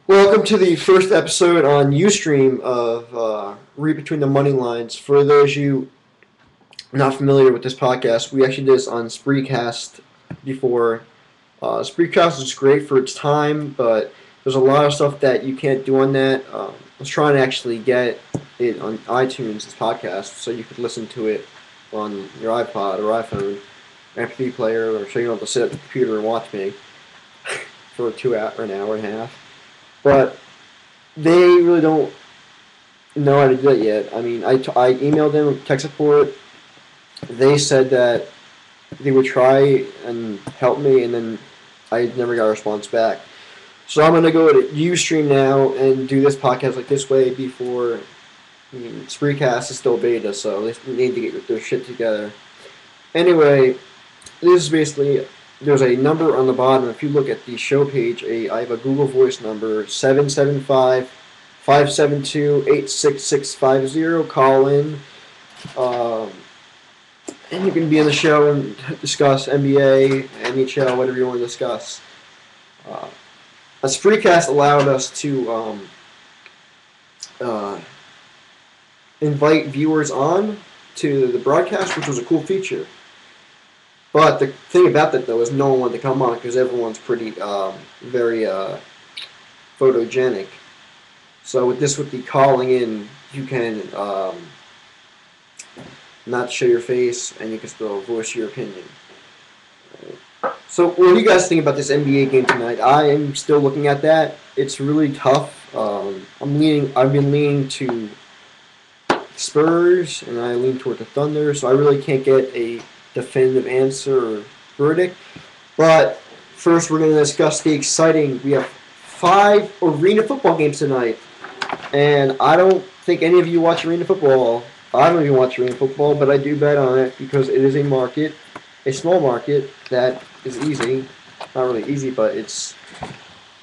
Welcome to the first episode on Ustream of Read Between the Moneylines. For those you not familiar with this podcast, we actually did this on Spreecast before. Spreecast is great for its time, but there's a lot of stuff that you can't do on that. I was trying to actually get it on iTunes, this podcast, so you could listen to it on your iPod or iPhone, MP3 player, or so you don't have to sit at the computer and watch me for an hour and a half. But they really don't know how to do that yet. I mean, I emailed them tech support. They said that they would try and help me, and then I never got a response back. So I'm gonna go to Ustream now and do this podcast like this way before. I mean, Spreecast is still beta, so they need to get their shit together. Anyway, this is basically. There's a number on the bottom. If you look at the show page, I have a Google Voice number, 775-572-86650. Call in. And you can be on the show and discuss NBA, NHL, whatever you want to discuss. A Spreecast allowed us to invite viewers on to the broadcast, which was a cool feature. But the thing about that, though, is no one wanted to come on because everyone's pretty, very photogenic. So with the calling in, you can not show your face, and you can still voice your opinion. So what do you guys think about this NBA game tonight? I am still looking at that. It's really tough. I've been leaning to Spurs, and I lean toward the Thunder, so I really can't get a definitive answer or verdict. But first, we're going to discuss the exciting. We have 5 arena football games tonight, and I don't think any of you watch arena football. I don't even watch arena football, but I do bet on it because it is a small market that is easy. Not really easy, but it's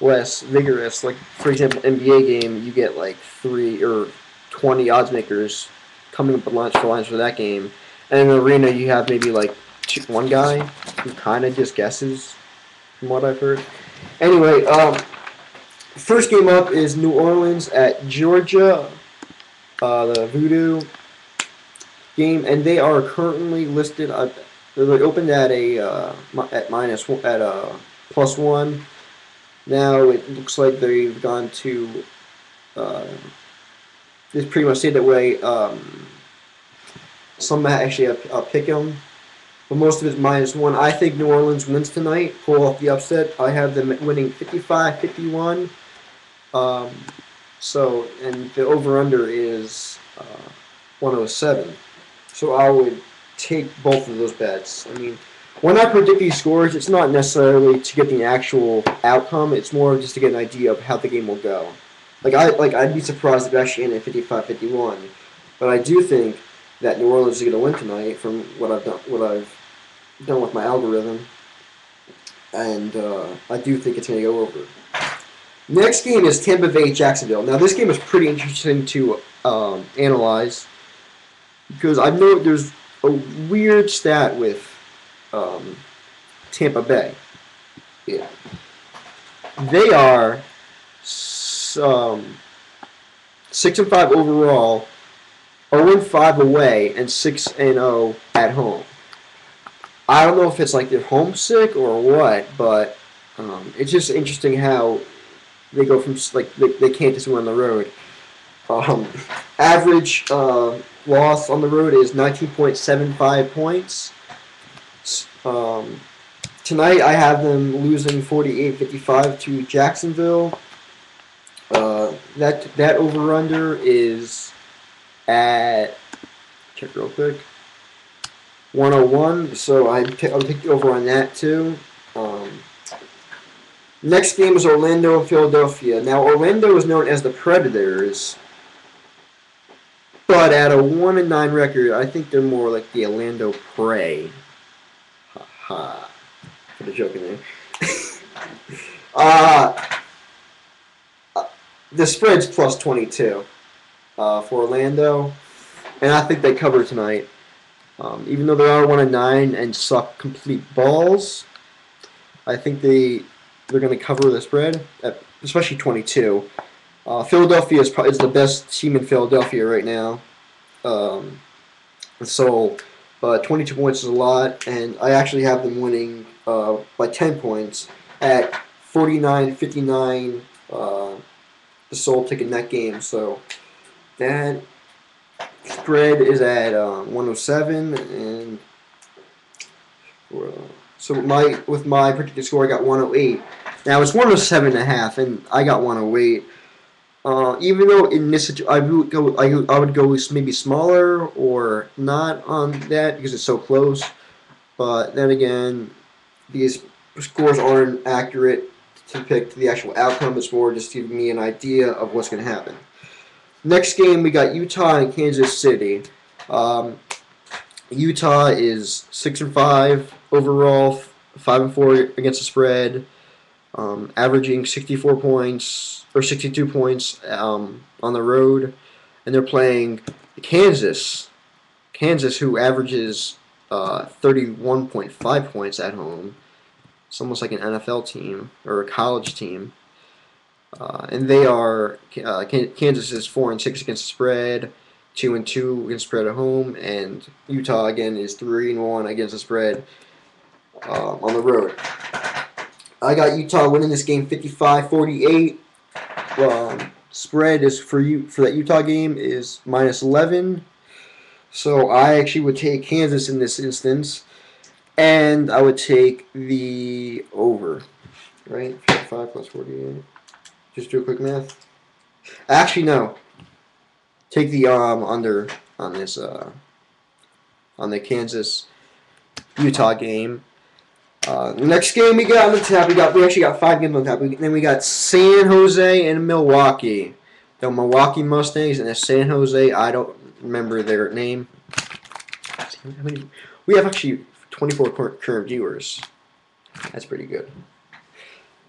less vigorous. Like, for example, NBA game, you get like 3 or 20 odds makers coming up with lines for that game. And in the arena, you have maybe like one guy who kind of just guesses, from what I've heard. Anyway, first game up is New Orleans at Georgia, the Voodoo game, and they are currently listed. They're opened at +1. Now it looks like they've gone to. They pretty much stayed that way. Some actually pick them, but most of it's -1. I think New Orleans wins tonight, pull off the upset. I have them winning 55-51. And the over/under is 107. So I would take both of those bets. I mean, when I predict these scores, it's not necessarily to get the actual outcome. It's more just to get an idea of how the game will go. I'd be surprised if it actually ended 55-51, but I do think that New Orleans is going to win tonight from what I've done with my algorithm, and I do think it's going to go over. Next game is Tampa Bay Jacksonville. Now this game is pretty interesting to analyze because I know there's a weird stat with Tampa Bay. Yeah, they are 6-5 overall. 0-5 away and 6-0 at home. I don't know if it's like they're homesick or what, but it's just interesting how they go from they can't just win on the road. Average loss on the road is 19.75 points. Tonight I have them losing 48-55 to Jacksonville. That over/under is at, check real quick, 101, so I'll take the over on that too. Next game is Orlando and Philadelphia. Now Orlando is known as the Predators, but at a 1-9 record, I think they're more like the Orlando Prey. Ha ha. Put a joke in there. The spread's +22. For Orlando, and I think they cover tonight. Even though they are 1-9 and suck complete balls, I think they're going to cover the spread at especially 22. Philadelphia is the best team in Philadelphia right now. Um, so, 22 points is a lot, and I actually have them winning by 10 points at 49-59. The Soul taking that game. So that spread is at 107, and so with my predicted score, I got 108. Now it's 107.5, and I got 108. Even though in this I would go maybe smaller or not on that because it's so close. But then again, these scores aren't accurate to depict the actual outcome. It's more just giving me an idea of what's going to happen. Next game, we got Utah and Kansas City. Utah is 6-5 overall, 5-4 against the spread, averaging 64 points or 62 points on the road, and they're playing Kansas. Kansas, who averages 31.5 points at home. It's almost like an NFL team or a college team. And they are Kansas is 4-6 against the spread, 2-2 against the spread at home, and Utah again is 3-1 against the spread on the road. I got Utah winning this game 55-48. Spread is for that Utah game is -11. So I actually would take Kansas in this instance, and I would take the over. Right, 55 plus 48. Just do a quick math. Actually, no. Take the under on this on the Kansas Utah game. Next game we got on the tab, we actually got 5 games on the tab. Then we got San Jose and Milwaukee. The Milwaukee Mustangs and the San Jose. I don't remember their name. We have actually 24 current viewers. That's pretty good.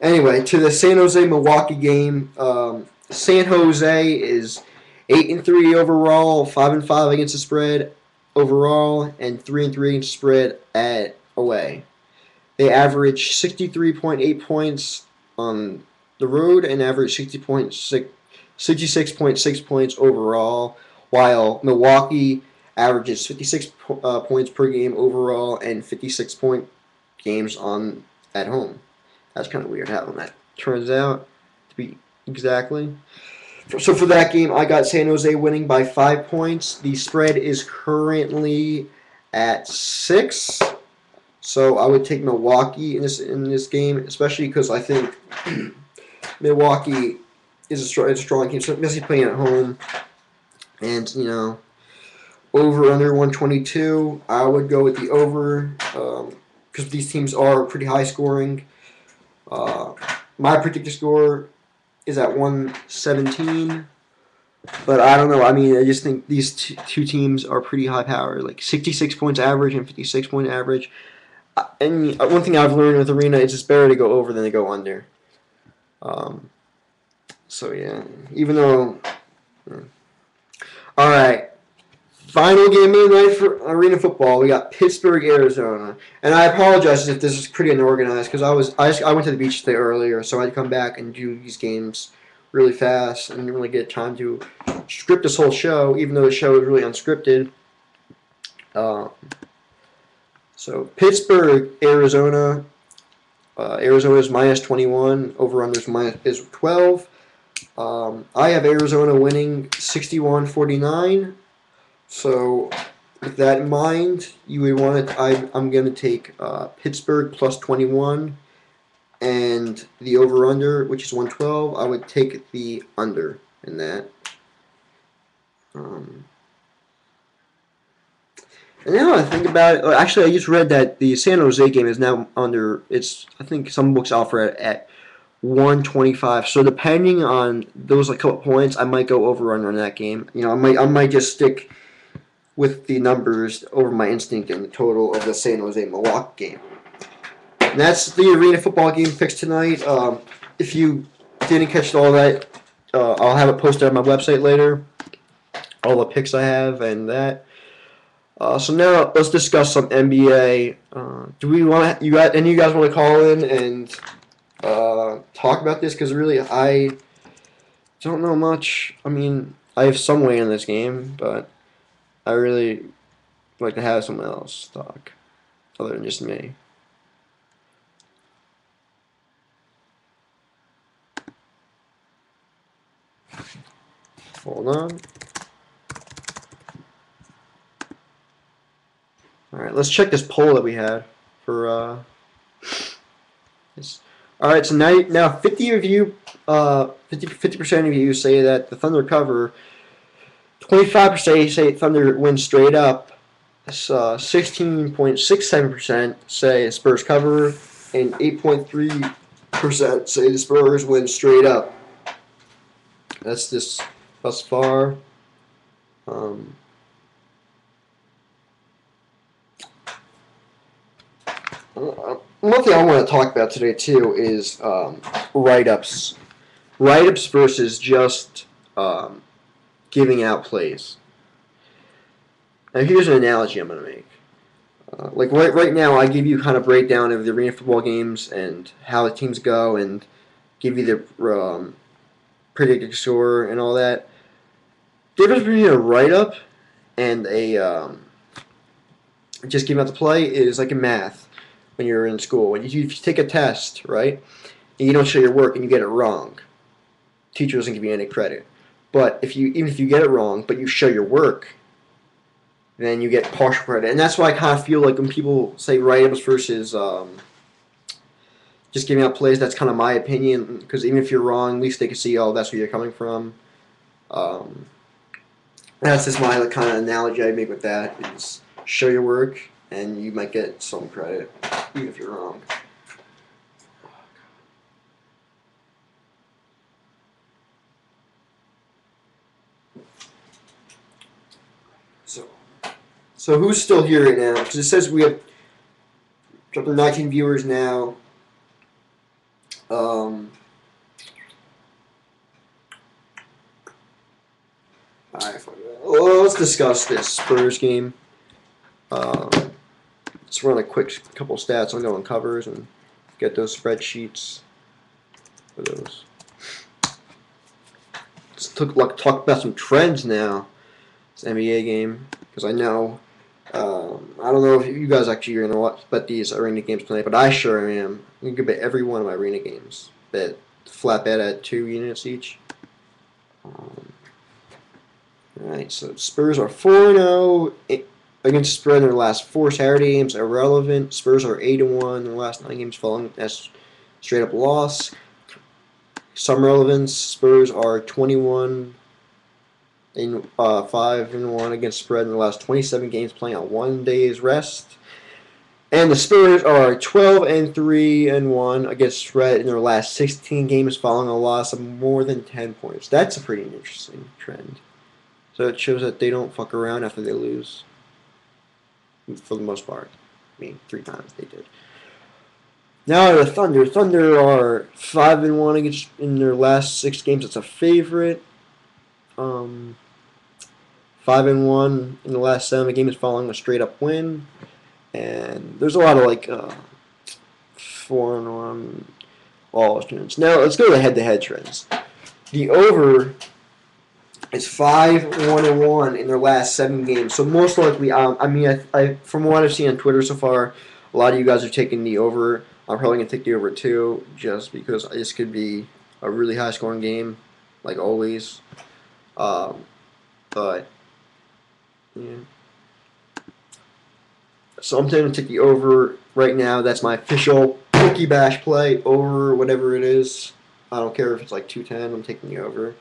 Anyway, to the San Jose Milwaukee game. San Jose is 8-3 overall, 5-5 against the spread overall, and 3-3 against the spread at away. They average 63.8 points on the road and average 66.6 points overall, while Milwaukee averages 56 points per game overall and 56-point games at home. That's kind of weird how that turns out to be exactly. So for that game, I got San Jose winning by 5 points. The spread is currently at 6. So I would take Milwaukee in this game, especially because I think Milwaukee is a strong team, especially playing at home. And over under 122, I would go with the over because these teams are pretty high scoring. My predicted score is at 117, but I don't know. I mean, I just think these two teams are pretty high powered, like 66 points average and 56-point average. And one thing I've learned with Arena is it's better to go over than to go under. So yeah, even though, all right, final game of the night for Arena football. We got Pittsburgh, Arizona, and I apologize if this is pretty unorganized because I went to the beach today earlier, so I had to come back and do these games really fast and didn't really get time to script this whole show, even though the show is really unscripted. So Pittsburgh, Arizona. Arizona is -21. Over/under is 12. I have Arizona winning 61-49. So with that in mind, you would want to. I'm going to take Pittsburgh plus 21, and the over/under, which is 112. I would take the under in that. And now I think about it. Actually, I just read that the San Jose game is now under. I think some books offer it at 125. So depending on those couple points, I might go over/under on that game. I might just stick with the numbers over my instinct and the total of the San Jose Milwaukee game. And that's the Arena football game picks tonight. If you didn't catch all that, I'll have it posted on my website later. All the picks I have and that. So now let's discuss some NBA. Do we want you guys want to call in and talk about this because really I don't know much. I mean, I have some way in this game, but I really like to have someone else talk other than just me. Hold on. All right, let's check this poll that we had for this. All right, so now 50 of you, 50% of you say that the Thunder cover. 25% say Thunder wins straight up. 16.67% say Spurs cover, and 8.3% say the Spurs win straight up. That's just thus far. One thing I want to talk about today too is write-ups. Write-ups versus just giving out plays. Now here's an analogy I'm going to make. Like right now, I give you kind of breakdown of the arena football games and how the teams go, and give you the predicted score and all that. The difference between a write-up and a just giving out the play is like in math when you're in school. When you take a test, right, and you don't show your work and you get it wrong, teacher doesn't give you any credit. But even if you get it wrong, but you show your work, then you get partial credit. And that's why I kind of feel like when people say write-ups versus just giving out plays, that's kind of my opinion. Because even if you're wrong, at least they can see, oh, that's where you're coming from. That's just my kind of analogy I make with that. Is show your work, and you might get some credit, even if you're wrong. So who's still here right now? Because it says we have up to 19 viewers now. Alright, well, let's discuss this Spurs game. Let's run a quick couple stats. I'll go on covers and get those spreadsheets for those. Let's talk about some trends now. This NBA game, because I know. I don't know if you guys actually are going to bet these arena games tonight, but I sure am. You can bet every one of my arena games. Flat bet at 2 units each. Alright, so Spurs are 4-0 against spread in their last 4 Saturday games. Irrelevant. Spurs are 8-1 in their last 9 games following as straight up loss. Some relevance. Spurs are 21 in 5-1 against spread in the last 27 games playing on 1 day's rest. And the Spurs are 12-3-1 against spread in their last 16 games following a loss of more than 10 points. That's a pretty interesting trend. So it shows that they don't fuck around after they lose. For the most part. I mean, 3 times they did. Now the Thunder. Thunder are 5-1 against in their last 6 games. It's a favorite. 5-1 in the last 7 games following a straight up win, and there's a lot of 4-1 all trends. Now let's go to the head-to-head trends. The over is 5-1-1 in their last 7 games. So most likely, I from what I've seen on Twitter so far, a lot of you guys are taking the over. I'm probably gonna take the over too, just because this could be a really high-scoring game, like always. But yeah. So I'm going to take the over right now. That's my official Bookie Bash play. Over whatever it is. I don't care if it's like 210. I'm taking the over.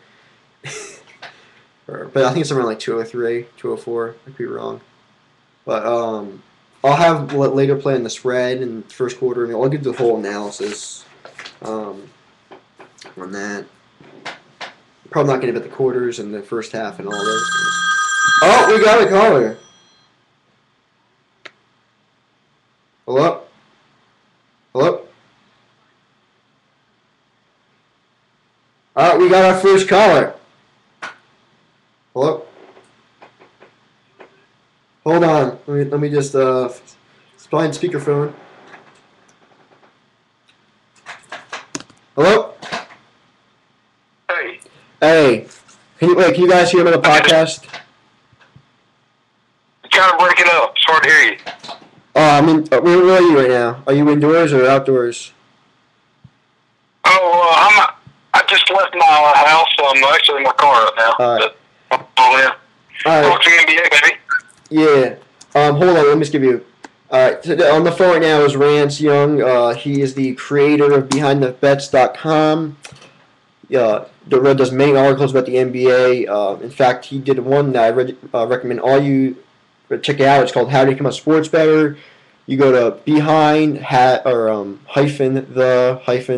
But I think it's around like 203, 204. I could be wrong. But I'll have later play in the spread in the first quarter, and I'll give the whole analysis on that. Probably not going to bet the quarters and the first half and all those things. Oh, we got a caller. Hello? Hello? Alright, we got our first caller. Hello? Hold on. Let me just it's behind speakerphone. Hello? Hey, can you guys hear me on the podcast? You're kind of breaking up. It's hard to hear you. Where are you right now? Are you indoors or outdoors? Oh, I just left my house. I'm actually in my car right now. All right. All right. Talk to NBA, baby. Yeah. Hold on. Let me just give you. On the phone right now is Rance Young. He is the creator of BehindTheBets.com. Does many articles about the NBA. In fact, he did one that I recommend all you check out. It's called How to Become a Sports Bettor. You go to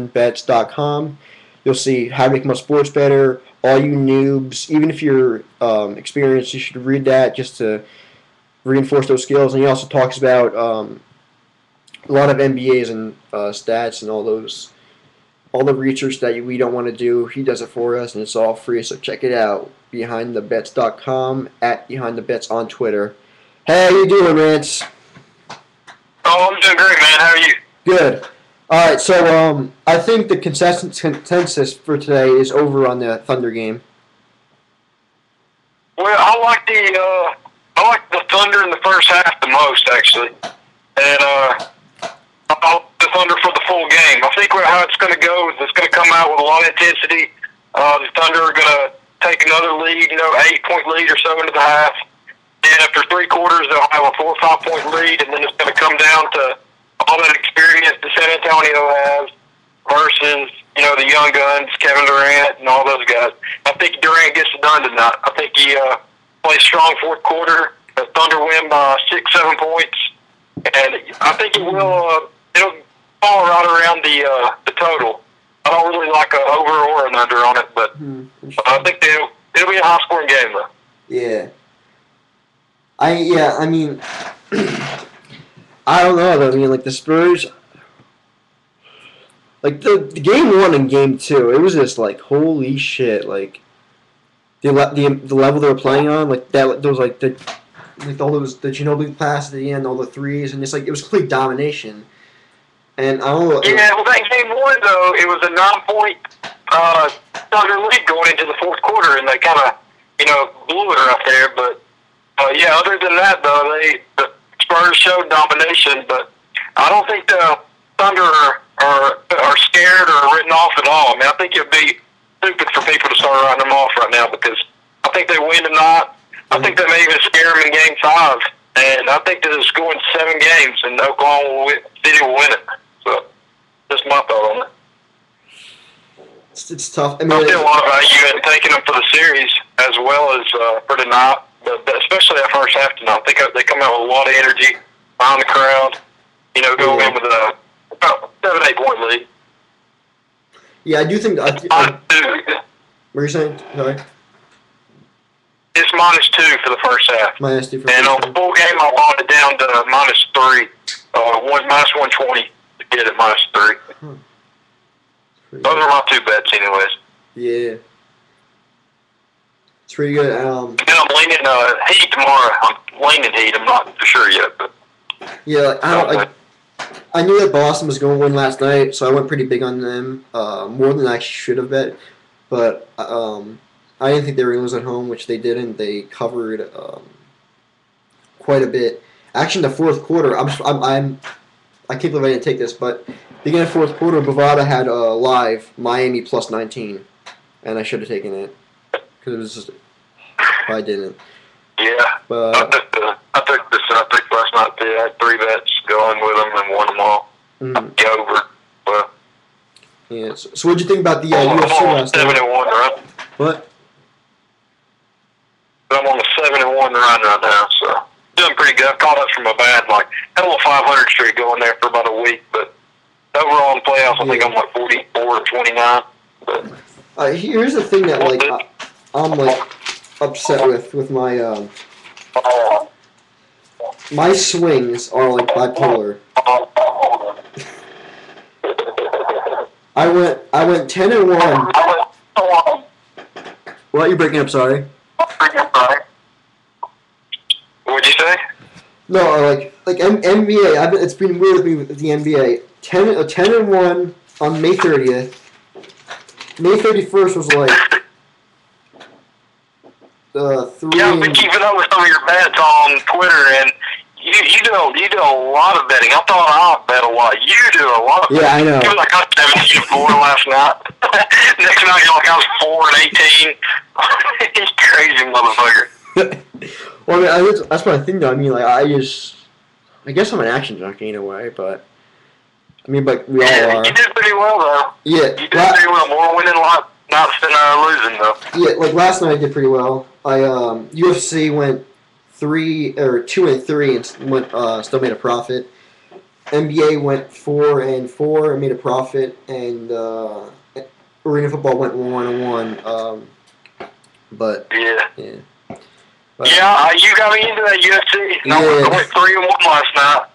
bets.com. You'll see how to become a sports bettor. All you noobs, even if you're experienced, you should read that just to reinforce those skills. And he also talks about a lot of MBAs and stats and all the research that we don't want to do. He does it for us, and it's all free. So check it out. BehindTheBets.com, @BehindTheBets on Twitter. Hey, how you doing, Rance? Oh, I'm doing great, man. How are you? Good. All right, so I think the consensus for today is over on the Thunder game. Well, I like the Thunder in the first half the most, actually, and I like the Thunder for the full game. I think how it's going to go is it's going to come out with a lot of intensity. The Thunder are going to take another lead, 8-point lead or so into the half. And after 3 quarters, they'll have a 4 or 5 point lead, and then it's going to come down to all that experience that San Antonio has versus, the young guns, Kevin Durant and all those guys. I think Durant gets it done tonight. I think he plays strong fourth quarter. The Thunder win by 6-7 points, and I think it will. It'll fall right around the total. I don't really like an over or an under on it, but I think it'll be a high scoring game though. Yeah. I mean, I don't know though. I mean, like the Spurs, like the game 1 and game 2, it was just like holy shit. Like the level they were playing on, like that. There was like all those the Ginobili pass at the end, all the threes, and it's like it was complete domination. And I don't know. Yeah, well, that game 1 though, it was a 9-point Thunder lead going into the fourth quarter, and they kind of blew it right there, but. Other than that, though, the Spurs showed domination, but I don't think the Thunder are scared or written off at all. I mean, I think it would be stupid for people to start writing them off right now because I think they win tonight. I think they may even scare them in Game 5, and I think that it's going 7 games, and Oklahoma City will win it. So, that's my thought on it. It's tough. I mean, I see a lot of value in taking them for the series as well as for tonight. But especially that first half tonight, they come out with a lot of energy behind the crowd. Go in with a about 7-8 point lead. Yeah, I do think. What were you saying? Sorry. It's -2 for the first half. -2 for and on the full game, I bought it down to -3, -120 to get it -3. Those are my 2 bets, anyways. Yeah. It's pretty good. I'm leaning Heat tomorrow. I'm leaning Heat. I'm not for sure yet, but yeah, I knew that Boston was going to win last night, so I went pretty big on them, more than I should have bet. But I didn't think they were going to lose at home, which they didn't. They covered quite a bit. Actually, in the fourth quarter, I can't believe I didn't take this, but beginning of fourth quarter, Bovada had live Miami +19, and I should have taken it. Because it was just, I didn't. Yeah, but I took the Celtics last night too. I had 3 bets going with them and won them all. Over. Well, yeah. So what did you think about the UFC last night? 7-1 run. What? I'm on a 7-1 run right now, so doing pretty good. I've caught up from a bad, had a little 500 streak going there for about a week, but overall in playoffs, I think I'm 44 or 29. But here's the thing that I'm upset with my my swings are bipolar. I went 10-1. What are you breaking up? Sorry. What'd you say? No, NBA. It's been weird with the NBA. 10-1 on May 30th. May 31st was 3. Yeah, I've been keeping up with some of your bets on Twitter, and you do a lot of betting. I thought I bet a lot. You do a lot of betting. Yeah, I know. You were like, I was 17-4 last night. Next night, you're like, I was 4-18. He's crazy, motherfucker. Well, I mean, that's what I think, though. I mean, like, I guess I'm an action junkie in a way, but, I mean, but we all are. You did pretty well, though. Yeah. You did pretty well. More winning not than losing, though. Yeah, like last night I did pretty well. I UFC went 2-3 and went still made a profit. NBA went 4-4 and made a profit, and arena football went 1-1. But yeah. But, You got me into that UFC. And I went 3-1 last night.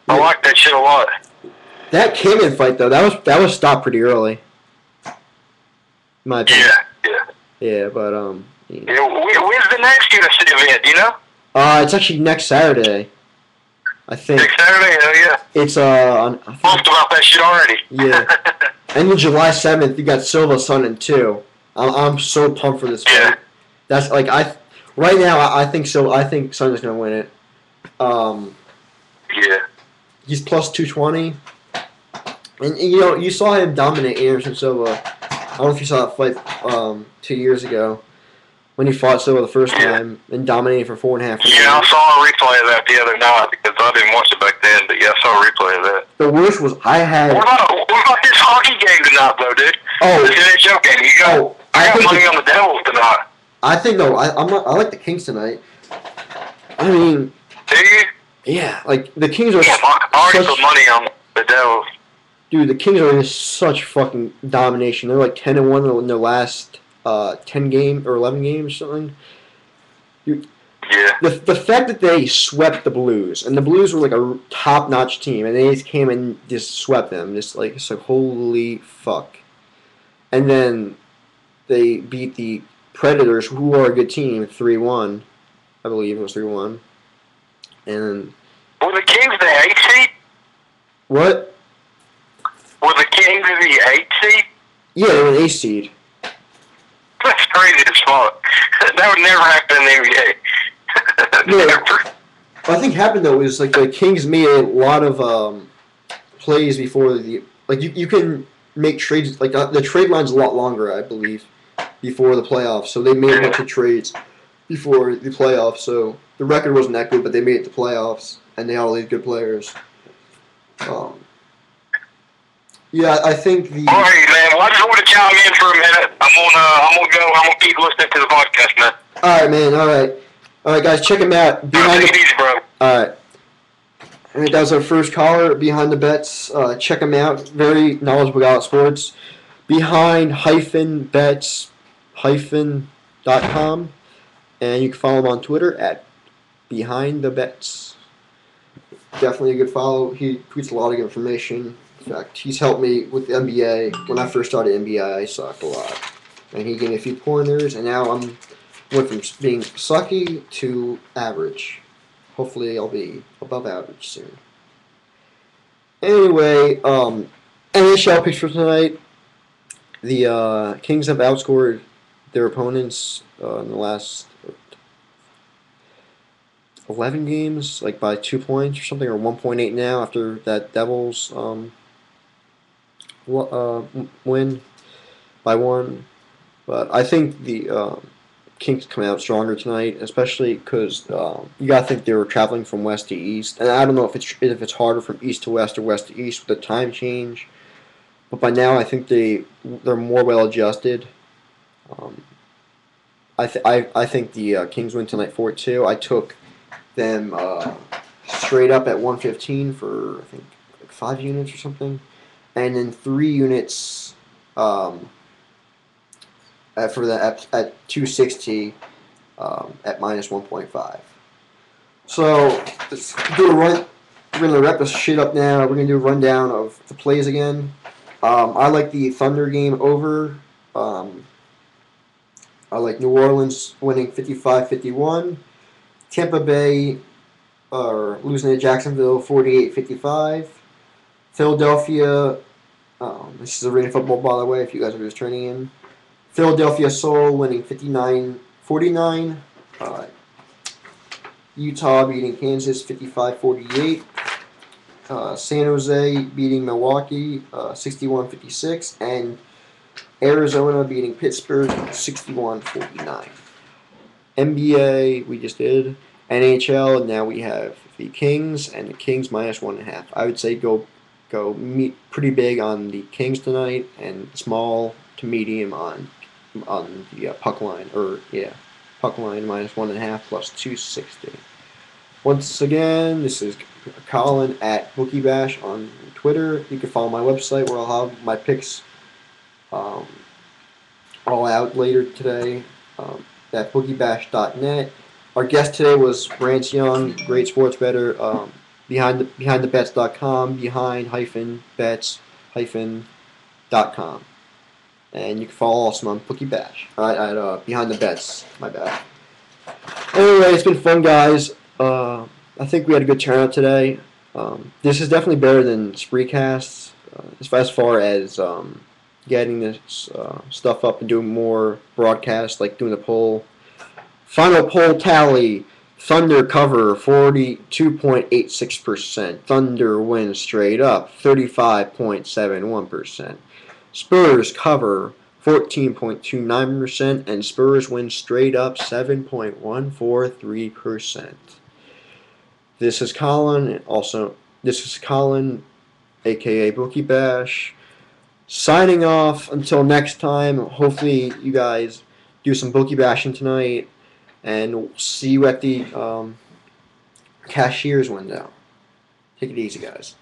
I like that shit a lot. That Cayman fight though, that was stopped pretty early. In my opinion. Yeah, but Yeah, when's the next UFC event? Do you know? It's actually next Saturday. I think. Next Saturday? Oh yeah. It's on. Talked about that shit already. Yeah. And then July 7th, you got Silva Sun and 2. I'm so pumped for this fight. Yeah. That's like right now I think so. I think Sun is gonna win it. Yeah. He's plus 220, and you saw him dominate Anderson Silva. I don't know if you saw that fight 2 years ago when he fought Silva the first time and dominated for 4.5 rounds. Yeah, I saw a replay of that the other night because I didn't watch it back then, but yeah, I saw a replay of that. The worst was I had. What about this hockey game tonight, though, dude? Oh, this NHL game. I got money on the Devils tonight. I think though I like the Kings tonight. I mean, do you? Yeah, like the Kings are. Yeah, I already put money on the Devils. Dude, the Kings are in such fucking domination. They're like 10-1 in their last 10 games or 11 games or something. Yeah. The fact that they swept the Blues, and the Blues were like a top-notch team, and they just came and just swept them. It's like holy fuck. And then they beat the Predators, who are a good team, 3-1. I believe it was 3-1. And were the Kings the 8th seed? What? Were the Kings the 8th seed? Yeah, they were an 8th seed. That's crazy as fuck. That would never happen in the NBA. Never. What I think happened though is like the Kings made a lot of plays before the you can make trades like the trade line's a lot longer, I believe, before the playoffs. So they made a bunch of trades before the playoffs. So the record wasn't that good, but they made it to playoffs and they had all these good players. Yeah, I think the. All right, man. Well, I just want to chime in for a minute. I'm gonna go. I'm gonna keep listening to the podcast, man. All right, man. All right, guys. Check him out. Take it easy, bro. All right. All right, that was our first caller. Behind the Bets. Check him out. Very knowledgeable about sports. Behind-bets.com, and you can follow him on Twitter at Behind the Bets. Definitely a good follow. He tweets a lot of information. In fact, he's helped me with the NBA. When I first started NBA, I sucked a lot. And he gave me a few pointers, and now I'm went from being sucky to average. Hopefully I'll be above average soon. Anyway, NHL picks for tonight. The Kings have outscored their opponents in the last 11 games, like by 2 points or something, or 1.8 now after that Devils win by 1. But I think the Kings come out stronger tonight, especially because you got to think they were traveling from west to east, and I don't know if it's harder from east to west or west to east with the time change. But by now, I think they're more well adjusted. I think the Kings win tonight 4-2. I took them straight up at 115 for I think like 5 units or something, and then 3 units for the at 260 at minus 1.5. So let's do a run. We're gonna wrap this shit up now. We're gonna do a rundown of the plays again. I like the Thunder game over. I like New Orleans winning 55-51. Tampa Bay are losing to Jacksonville 48-55. Philadelphia, this is arena football, by the way, if you guys are just turning in. Philadelphia Soul winning 59-49. Utah beating Kansas 55-48. San Jose beating Milwaukee 61-56. And Arizona beating Pittsburgh 61-49. NBA, we just did. NHL, now we have the Kings and the Kings minus 1.5. I would say go meet pretty big on the Kings tonight and small to medium on the puck line, puck line minus 1.5 plus 260. Once again, this is Colin at Bookie Bash on Twitter. You can follow my website where I'll have my picks all out later today. At bookiebash.net. Our guest today was Rance Young, great sports bettor. Behindthebets.com, behind-bets-.com. And you can follow us on Bookie Bash. At Behind the Bets. My bad. Anyway, it's been fun, guys. I think we had a good turnout today. This is definitely better than Spreecasts as far as getting this stuff up and doing more broadcasts, like doing the poll. Final poll tally. Thunder cover 42.86%. Thunder wins straight up 35.71%. Spurs cover 14.29%, and Spurs win straight up 7.143%. This is Colin, aka Bookie Bash, signing off until next time. Hopefully you guys do some bookie bashing tonight, and we'll see you at the cashier's window. Take it easy, guys.